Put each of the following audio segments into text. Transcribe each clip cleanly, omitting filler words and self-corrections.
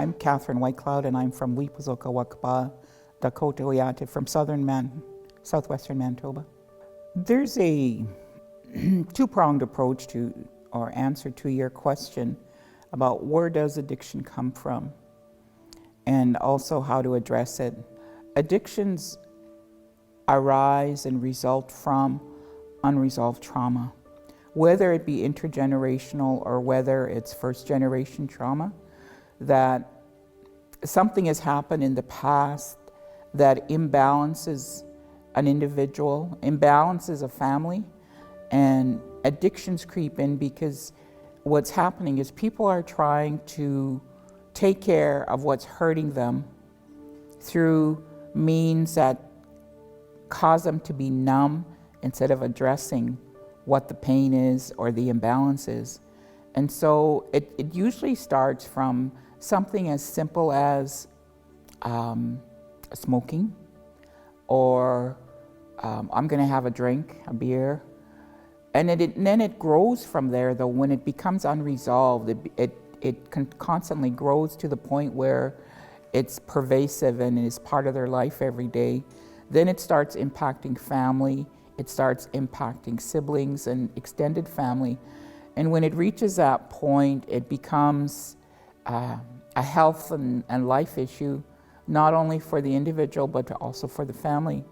I'm Katherine Whitecloud, and I'm from Wipazokawakpa, Dakota Oyate, from southwestern Manitoba. There's a two-pronged approach to, or answer to your question about where does addiction come from, and also how to address it. Addictions arise and result from unresolved trauma, whether it be intergenerational or whether it's first-generation trauma, that something has happened in the past that imbalances an individual, imbalances a family, and addictions creep in because what's happening is people are trying to take care of what's hurting them through means that cause them to be numb instead of addressing what the pain is or the imbalance is. And so it usually starts from something as simple as smoking, or I'm going to have a drink, a beer. And then it grows from there, though. When it becomes unresolved, it constantly grows to the point where it's pervasive and is part of their life every day. Then it starts impacting family, it starts impacting siblings and extended family. And when it reaches that point, it becomes a health and life issue, not only for the individual, but also for the family.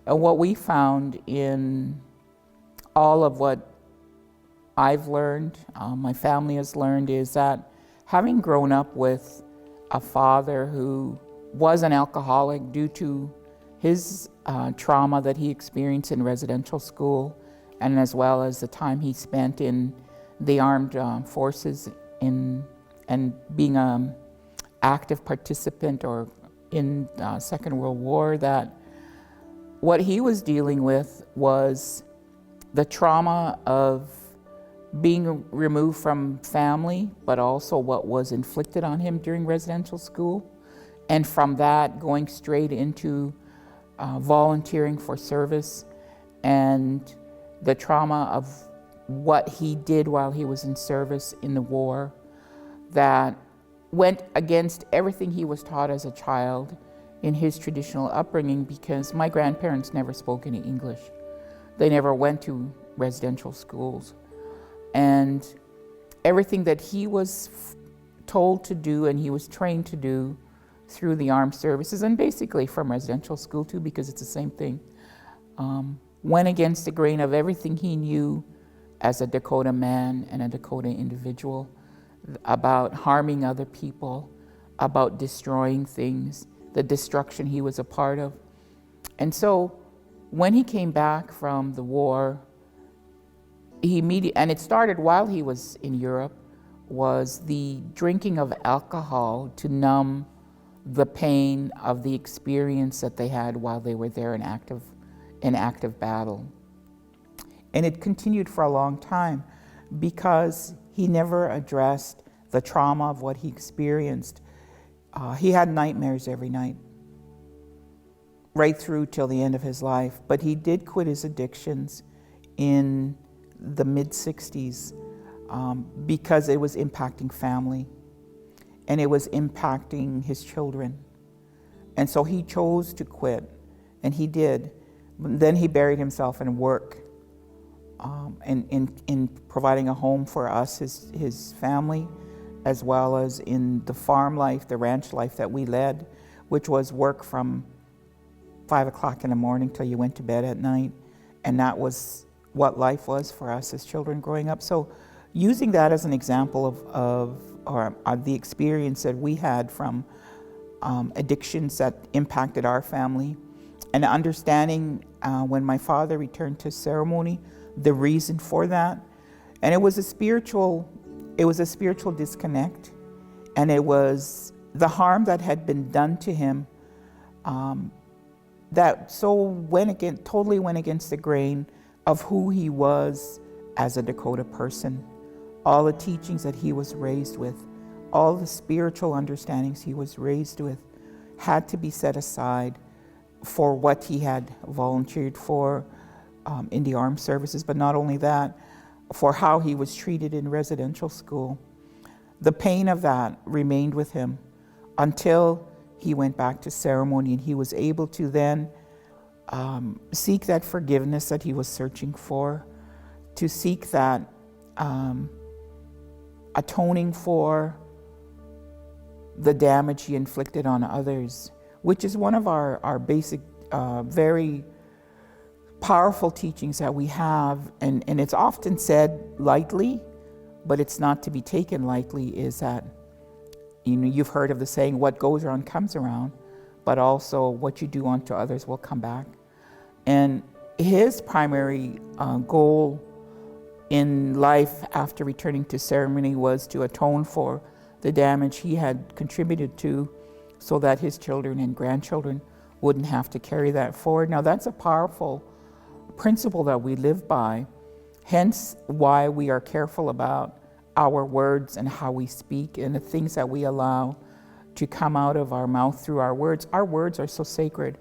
And what we found in all of what I've learned, my family has learned, is that having grown up with a father who was an alcoholic due to his trauma that he experienced in residential school, and as well as the time he spent in the armed forces and being an active participant or in Second World War, that what he was dealing with was the trauma of being removed from family, but also what was inflicted on him during residential school. And from that, going straight into volunteering for service, and the trauma of what he did while he was in service in the war that went against everything he was taught as a child in his traditional upbringing, because my grandparents never spoke any English. They never went to residential schools. And everything that he was told to do and he was trained to do through the armed services, and basically from residential school too, because it's the same thing, went against the grain of everything he knew as a Dakota man and a Dakota individual about harming other people, about destroying things, the destruction he was a part of. And so when he came back from the war, and it started while he was in Europe, was the drinking of alcohol to numb the pain of the experience that they had while they were there in active battle. And it continued for a long time because he never addressed the trauma of what he experienced. He had nightmares every night, right through till the end of his life. But he did quit his addictions in the mid-60s because it was impacting family and it was impacting his children. And so he chose to quit, and he did. Then he buried himself in work, in providing a home for us, his family, as well as in the farm life, the ranch life that we led, which was work from 5 o'clock in the morning till you went to bed at night. And that was what life was for us as children growing up. So using that as an example of the experience that we had from addictions that impacted our family, and understanding when my father returned to ceremony, the reason for that. And it was a spiritual disconnect, and it was the harm that had been done to him that totally went against the grain of who he was as a Dakota person. All the teachings that he was raised with, all the spiritual understandings he was raised with, had to be set aside for what he had volunteered for in the armed services, but not only that, for how he was treated in residential school. The pain of that remained with him. until he went back to ceremony, and he was able to then seek that forgiveness that he was searching for, to seek that atoning for the damage he inflicted on others, which is one of our basic, very powerful teachings that we have, and it's often said lightly, but it's not to be taken lightly, is that, you've heard of the saying, what goes around comes around, but also what you do unto others will come back. And his primary goal in life after returning to ceremony was to atone for the damage he had contributed to, so that his children and grandchildren wouldn't have to carry that forward. Now, that's a powerful principle that we live by, hence why we are careful about our words and how we speak and the things that we allow to come out of our mouth through our words. Our words are so sacred.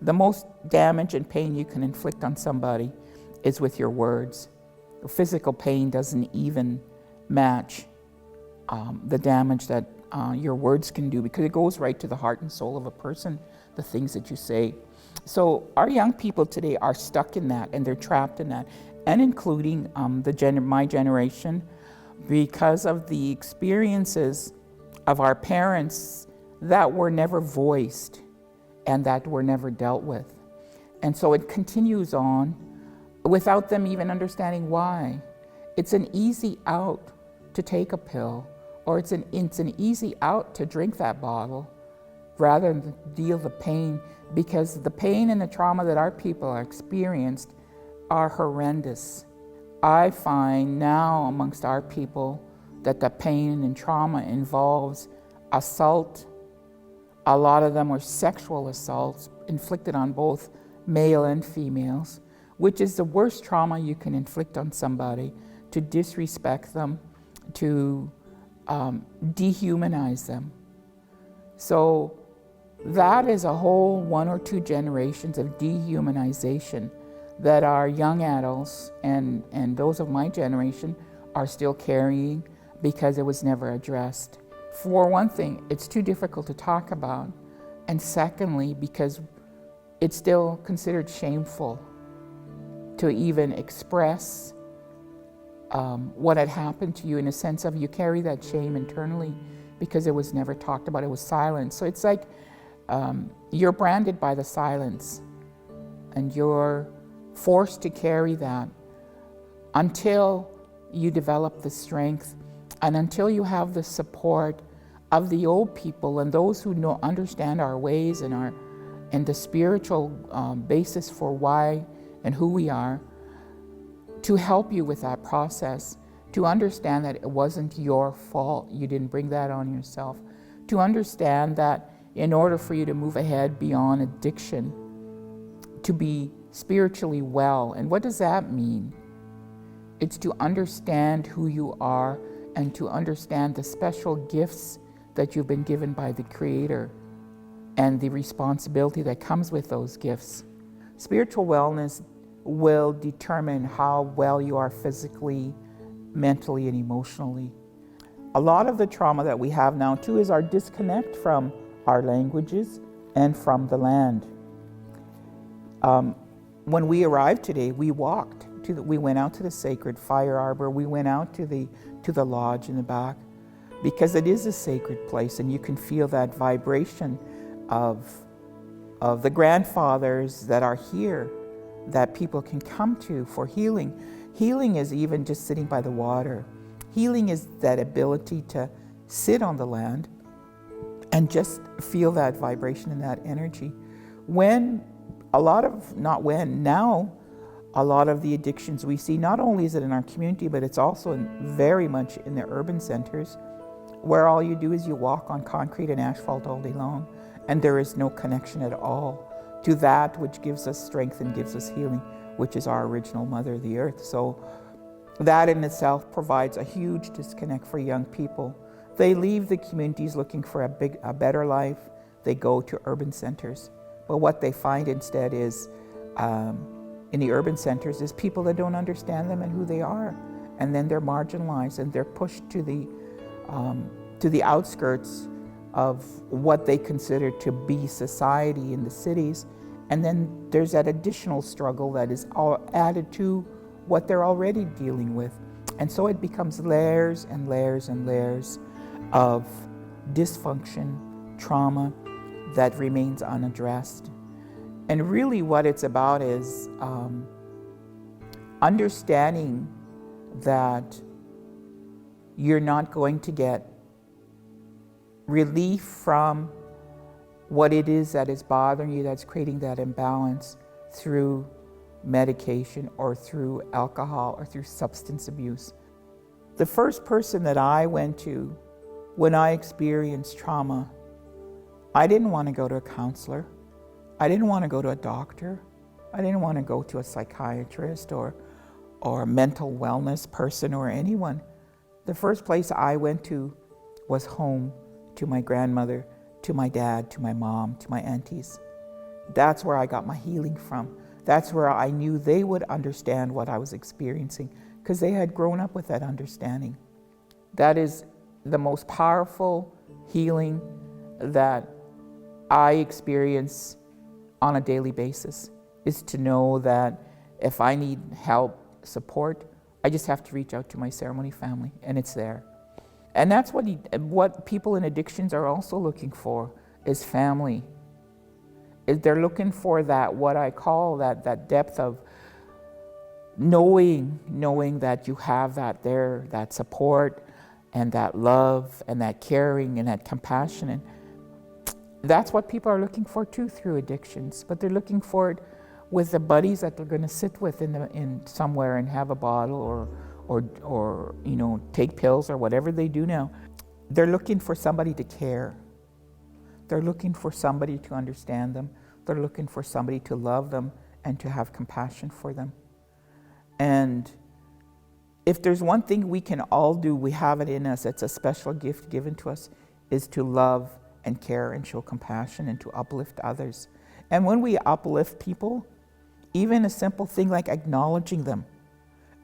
The most damage and pain you can inflict on somebody is with your words. Physical pain doesn't even match the damage that your words can do, because it goes right to the heart and soul of a person, the things that you say. So our young people today are stuck in that, and they're trapped in that, and including my generation, because of the experiences of our parents that were never voiced and that were never dealt with. And so it continues on without them even understanding why. It's an easy out to take a pill, or it's an easy out to drink that bottle rather than deal the pain, because the pain and the trauma that our people are experienced are horrendous. I find now amongst our people that the pain and trauma involves assault. A lot of them were sexual assaults inflicted on both male and females, which is the worst trauma you can inflict on somebody, to disrespect them, to dehumanize them. So that is a whole 1 or 2 generations of dehumanization that our young adults and those of my generation are still carrying, because it was never addressed. For one thing, it's too difficult to talk about, and secondly, because it's still considered shameful to even express what had happened to you, in a sense of you carry that shame internally because it was never talked about, it was silenced. So it's like you're branded by the silence, and you're forced to carry that until you develop the strength, and until you have the support of the old people and those who understand our ways and the spiritual basis for why and who we are, to help you with that process, to understand that it wasn't your fault, you didn't bring that on yourself, to understand that in order for you to move ahead beyond addiction, to be spiritually well. And what does that mean? It's to understand who you are and to understand the special gifts that you've been given by the Creator and the responsibility that comes with those gifts. Spiritual wellness will determine how well you are physically, mentally, and emotionally. A lot of the trauma that we have now too is our disconnect from our languages and from the land. When we arrived today, we walked we went out to the sacred fire arbor. We went out to the lodge in the back, because it is a sacred place, and you can feel that vibration of the grandfathers that are here, that people can come to for healing. Healing is even just sitting by the water. Healing is that ability to sit on the land and just feel that vibration and that energy. Now, a lot of the addictions we see, not only is it in our community, but it's also very much in the urban centers, where all you do is you walk on concrete and asphalt all day long, and there is no connection at all to that which gives us strength and gives us healing, which is our original mother, the earth. So that in itself provides a huge disconnect for young people. They leave the communities looking for a better life. They go to urban centers. But what they find instead is, in the urban centers, is people that don't understand them and who they are. And then they're marginalized and they're pushed to the outskirts of what they consider to be society in the cities. And then there's that additional struggle that is all added to what they're already dealing with. And so it becomes layers and layers and layers of dysfunction, trauma that remains unaddressed. And really what it's about is understanding that you're not going to get relief from what it is that is bothering you, that's creating that imbalance, through medication or through alcohol or through substance abuse. The first person that I went to when I experienced trauma, I didn't want to go to a counselor. I didn't want to go to a doctor. I didn't want to go to a psychiatrist or a mental wellness person or anyone. The first place I went to was home, to my grandmother, to my dad, to my mom, to my aunties. That's where I got my healing from. That's where I knew they would understand what I was experiencing, because they had grown up with that understanding. That is the most powerful healing that I experience on a daily basis, is to know that if I need help, support, I just have to reach out to my ceremony family, and it's there. And that's what people in addictions are also looking for, is family. They're looking for that, what I call that depth of knowing that you have that there, that support and that love and that caring and that compassion. And that's what people are looking for too through addictions, but they're looking for it with the buddies that they're going to sit with in somewhere and have a bottle or take pills or whatever they do now. They're looking for somebody to care. They're looking for somebody to understand them. They're looking for somebody to love them and to have compassion for them. And if there's one thing we can all do, we have it in us, it's a special gift given to us, is to love and care and show compassion and to uplift others. And when we uplift people, even a simple thing like acknowledging them,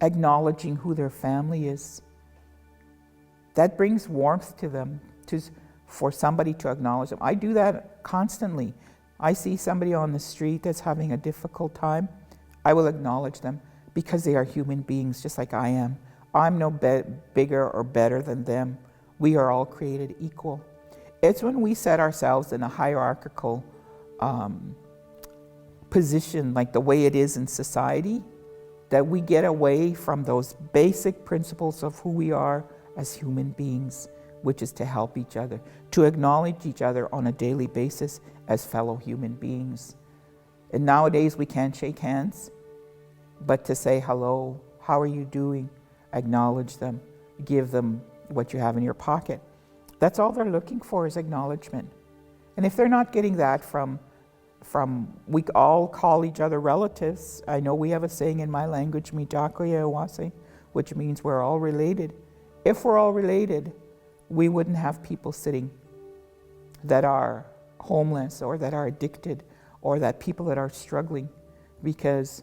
acknowledging who their family is, that brings warmth to them, for somebody to acknowledge them. I do that constantly. I see somebody on the street that's having a difficult time, I will acknowledge them, because they are human beings just like I am. I'm no bigger or better than them. We are all created equal. It's when we set ourselves in a hierarchical position, like the way it is in society, that we get away from those basic principles of who we are as human beings, which is to help each other, to acknowledge each other on a daily basis as fellow human beings. And nowadays we can't shake hands, but to say hello, how are you doing? Acknowledge them, give them what you have in your pocket. That's all they're looking for, is acknowledgement. And if they're not getting that from we all call each other relatives. I know we have a saying in my language, Mijakoyewase, which means we're all related. If we're all related, we wouldn't have people sitting that are homeless or that are addicted or that people that are struggling, because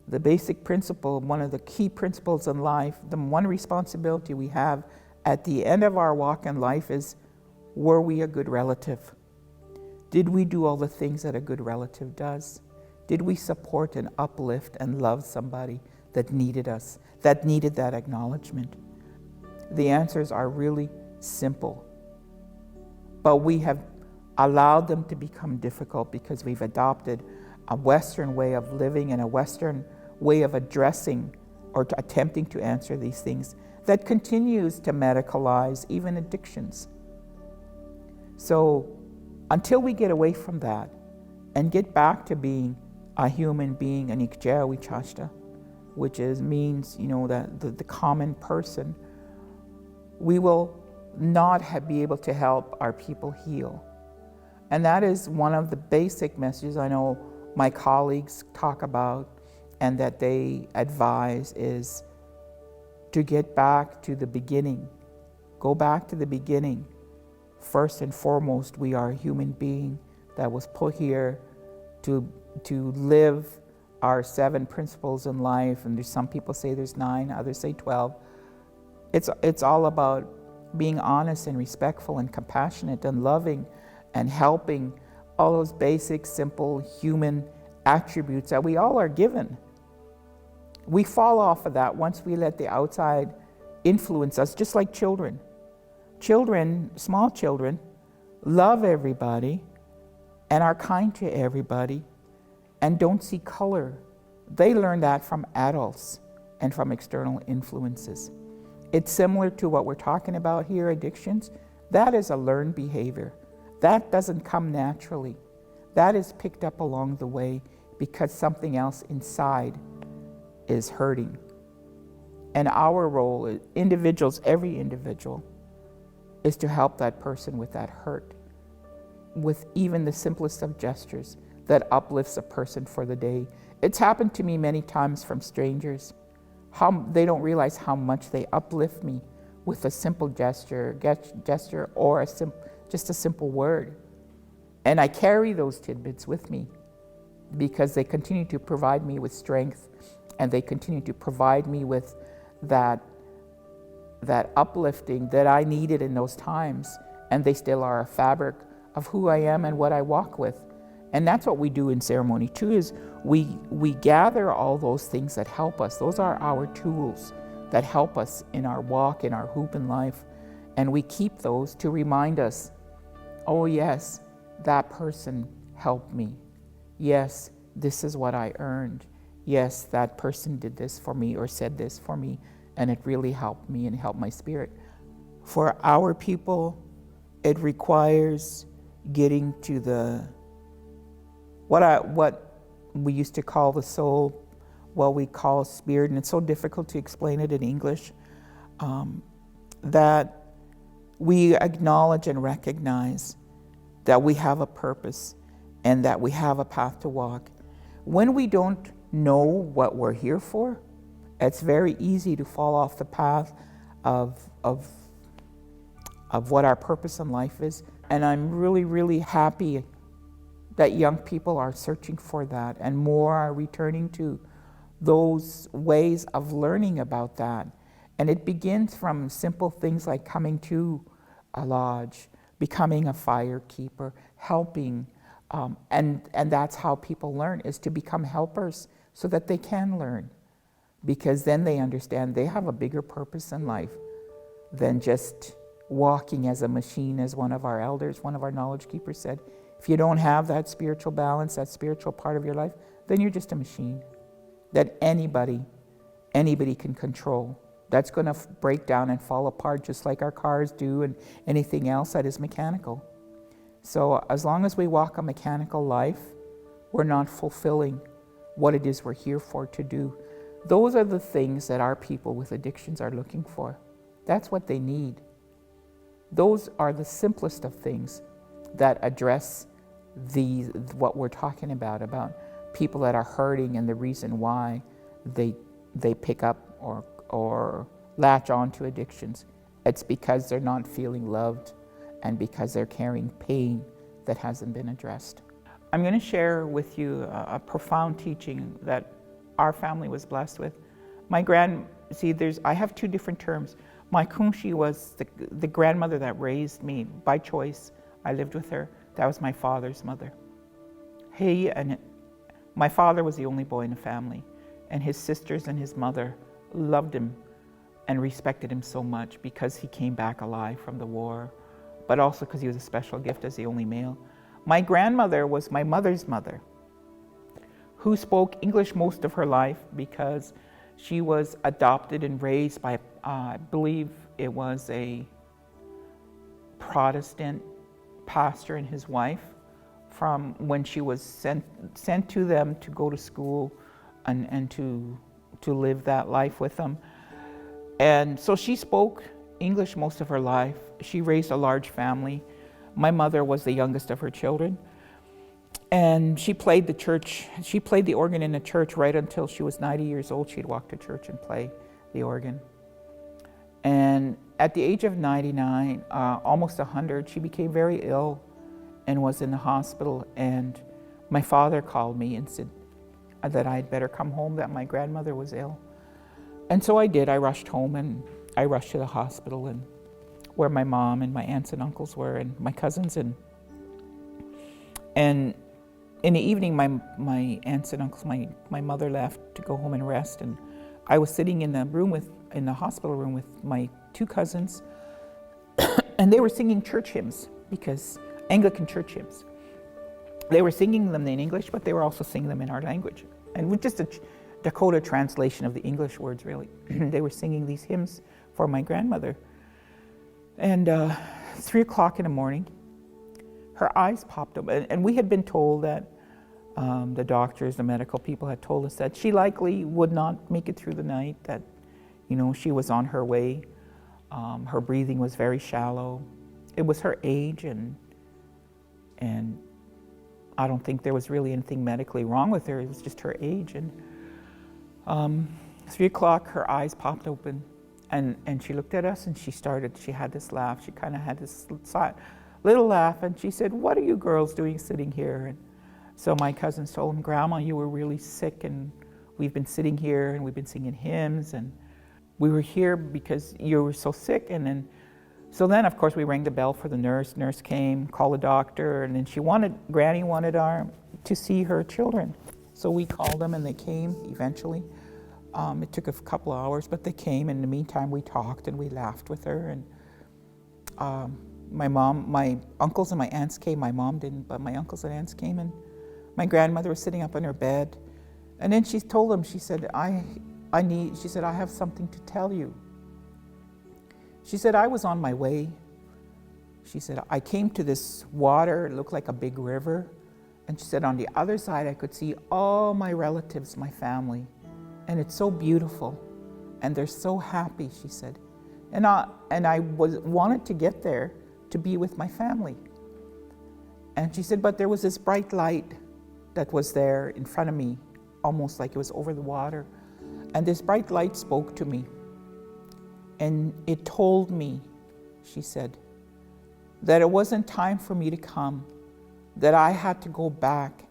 the basic principle, one of the key principles in life, the one responsibility we have at the end of our walk in life is, were we a good relative? Did we do all the things that a good relative does? Did we support and uplift and love somebody that needed us, that needed that acknowledgement? The answers are really simple, but we have allowed them to become difficult because we've adopted a Western way of living and a Western way of addressing or attempting to answer these things that continues to medicalize even addictions. So until we get away from that and get back to being a human being, an ikjeawichashta, which means the common person, we will not be able to help our people heal. And that is one of the basic messages I know my colleagues talk about and that they advise, is to get back to the beginning. Go back to the beginning. First and foremost, we are a human being that was put here to live our 7 principles in life. And there's some people say there's 9, others say 12. It's all about being honest and respectful and compassionate and loving and helping, all those basic, simple human attributes that we all are given. We fall off of that once we let the outside influence us, just like children. Children, small children, love everybody and are kind to everybody and don't see color. They learn that from adults and from external influences. It's similar to what we're talking about here, addictions. That is a learned behavior. That doesn't come naturally. That is picked up along the way because something else inside is hurting. And our role, individuals, every individual, is to help that person with that hurt, with even the simplest of gestures that uplifts a person for the day. It's happened to me many times from strangers. How they don't realize how much they uplift me with a simple gesture or just a simple word. And I carry those tidbits with me because they continue to provide me with strength, and they continue to provide me with that uplifting that I needed in those times, and they still are a fabric of who I am and what I walk with. And that's what we do in ceremony too, is we gather all those things that help us. Those are our tools that help us in our walk, in our hoop in life. And we keep those to remind us, oh yes, that person helped me. Yes, this is what I earned. Yes, that person did this for me or said this for me, and it really helped me and helped my spirit. For our people, it requires getting to the what we used to call the soul, what we call spirit, and it's so difficult to explain it in English, that we acknowledge and recognize that we have a purpose and that we have a path to walk. When we don't know what we're here for, it's very easy to fall off the path of what our purpose in life is. And I'm really, really happy that young people are searching for that, and more are returning to those ways of learning about that. And it begins from simple things like coming to a lodge, becoming a fire keeper, helping, and that's how people learn, is to become helpers so that they can learn, because then they understand they have a bigger purpose in life than just walking as a machine, as one of our elders, one of our knowledge keepers said. If you don't have that spiritual balance, that spiritual part of your life, then you're just a machine that anybody can control. That's going to break down and fall apart just like our cars do and anything else that is mechanical. So as long as we walk a mechanical life, we're not fulfilling what it is we're here for to do. Those are the things that our people with addictions are looking for. That's what they need. Those are the simplest of things that address what we're talking about people that are hurting and the reason why they pick up or latch on to addictions. It's because they're not feeling loved and because they're carrying pain that hasn't been addressed. I'm going to share with you a profound teaching that our family was blessed with. I have two different terms. My kunshi was the grandmother that raised me by choice. I lived with her. That was my father's mother. My father was the only boy in the family, and his sisters and his mother loved him and respected him so much because he came back alive from the war, but also because he was a special gift as the only male. My grandmother was my mother's mother, who spoke English most of her life because she was adopted and raised by, I believe it was a Protestant pastor and his wife, from when she was sent to them to go to school and to live that life with them. And so she spoke English most of her life. She raised a large family. My mother was the youngest of her children. And she played the organ in the church right until she was 90 years old. She'd walk to church and play the organ. And at the age of 99, almost 100, she became very ill and was in the hospital. And my father called me and said that I'd better come home, that my grandmother was ill. And so I did. I rushed home and I rushed to the hospital. And where my mom and my aunts and uncles were and my cousins. And in the evening, my aunts and uncles, my mother left to go home and rest. And I was sitting in the hospital room with my two cousins, and they were singing church hymns, because Anglican church hymns. They were singing them in English, but they were also singing them in our language. And with just a Dakota translation of the English words, really. They were singing these hymns for my grandmother. And 3 o'clock in the morning, her eyes popped up. And we had been told that the doctors, the medical people had told us that she likely would not make it through the night, that, she was on her way. Her breathing was very shallow. It was her age, and I don't think there was really anything medically wrong with her. It was just her age. And 3 o'clock, her eyes popped open, and she looked at us, and she had this laugh. She kind of had this little laugh, and she said, "What are you girls doing sitting here?" And so my cousins told him, "Grandma, you were really sick, and we've been sitting here, and we've been singing hymns, and we were here because you were so sick." And then, of course, we rang the bell for the nurse. Nurse came, called the doctor, and then Granny wanted to see her children. So we called them, and they came eventually. It took a couple of hours, but they came. In the meantime, we talked and we laughed with her. And my uncles and my aunts came. My mom didn't, but my uncles and aunts came, and my grandmother was sitting up on her bed. And then she told them, she said, I have something to tell you. She said, "I was on my way." She said, "I came to this water, it looked like a big river." And she said, "On the other side, I could see all my relatives, my family. And it's so beautiful. And they're so happy," she said. And I wanted to get there to be with my family. And she said, "But there was this bright light that was there in front of me, almost like it was over the water. And this bright light spoke to me. And it told me," she said, "that it wasn't time for me to come, that I had to go back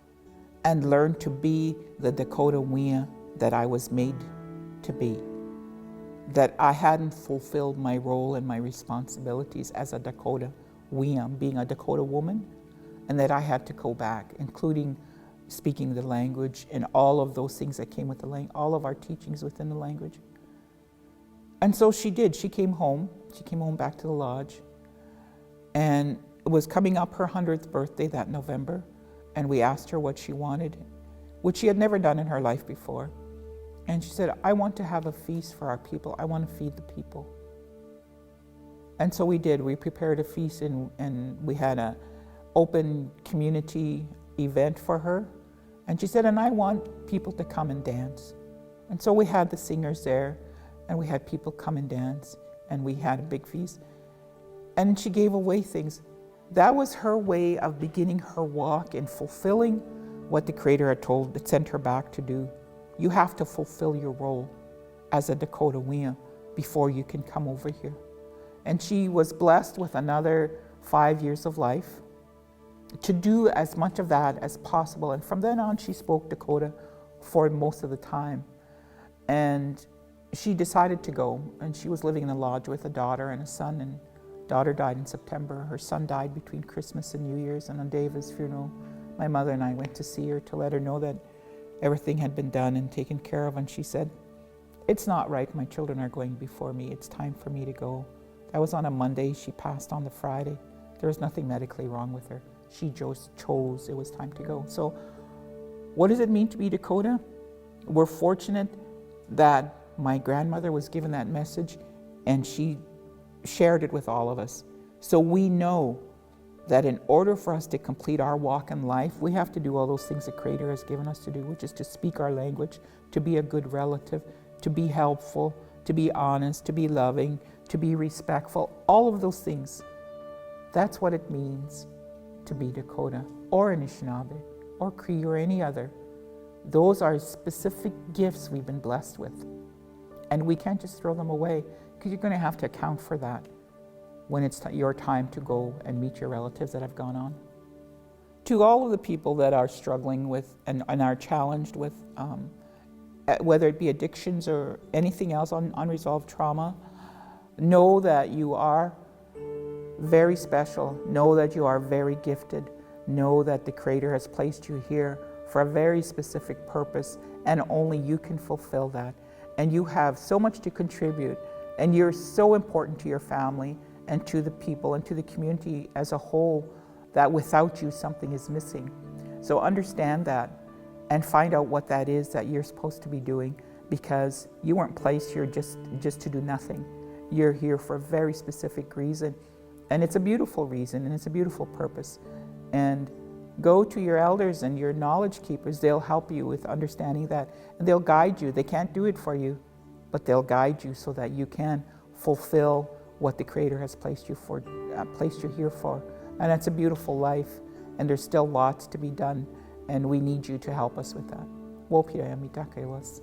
and learn to be the Dakota Wia that I was made to be, that I hadn't fulfilled my role and my responsibilities as a Dakota Wia, being a Dakota woman, and that I had to go back, including speaking the language and all of those things that came with the language, all of our teachings within the language." And so she did. She came home. She came home back to the lodge. And it was coming up her 100th birthday that November. And we asked her what she wanted, which she had never done in her life before. And she said, "I want to have a feast for our people. I want to feed the people." And so we did. We prepared a feast, and we had an open community event for her. And she said, "And I want people to come and dance." And so we had the singers there, and we had people come and dance, and we had a big feast. And she gave away things. That was her way of beginning her walk in fulfilling what the Creator had sent her back to do. You have to fulfill your role as a Dakota Wia before you can come over here. And she was blessed with another 5 years of life to do as much of that as possible. And from then on, she spoke Dakota for most of the time. And she decided to go, and she was living in a lodge with a daughter and a son, and daughter died in September. Her son died between Christmas and New Year's, and on day of his funeral, my mother and I went to see her to let her know that everything had been done and taken care of. And she said, "It's not right. My children are going before me. It's time for me to go." That was on a Monday. She passed on the Friday. There was nothing medically wrong with her. She just chose it was time to go. So what does it mean to be Dakota? We're fortunate that my grandmother was given that message, and she shared it with all of us. So we know that in order for us to complete our walk in life, we have to do all those things the Creator has given us to do, which is to speak our language, to be a good relative, to be helpful, to be honest, to be loving, to be respectful, all of those things. That's what it means to be Dakota or Anishinaabe or Cree or any other. Those are specific gifts we've been blessed with. And we can't just throw them away, because you're going to have to account for that when it's your time to go and meet your relatives that have gone on. To all of the people that are struggling with and are challenged with, whether it be addictions or anything else, unresolved trauma, know that you are very special. Know that you are very gifted. Know that the Creator has placed you here for a very specific purpose, and only you can fulfill that. And you have so much to contribute, and you're so important to your family and to the people and to the community as a whole, that without you something is missing. So understand that and find out what that is that you're supposed to be doing, because you weren't placed here just to do nothing. You're here for a very specific reason, and it's a beautiful reason, and it's a beautiful purpose. And go to your elders and your knowledge keepers. They'll help you with understanding that, and they'll guide you. They can't do it for you, but they'll guide you so that you can fulfill what the Creator has placed you here for. And that's a beautiful life, and there's still lots to be done, and we need you to help us with that. Wopia Yamitake was.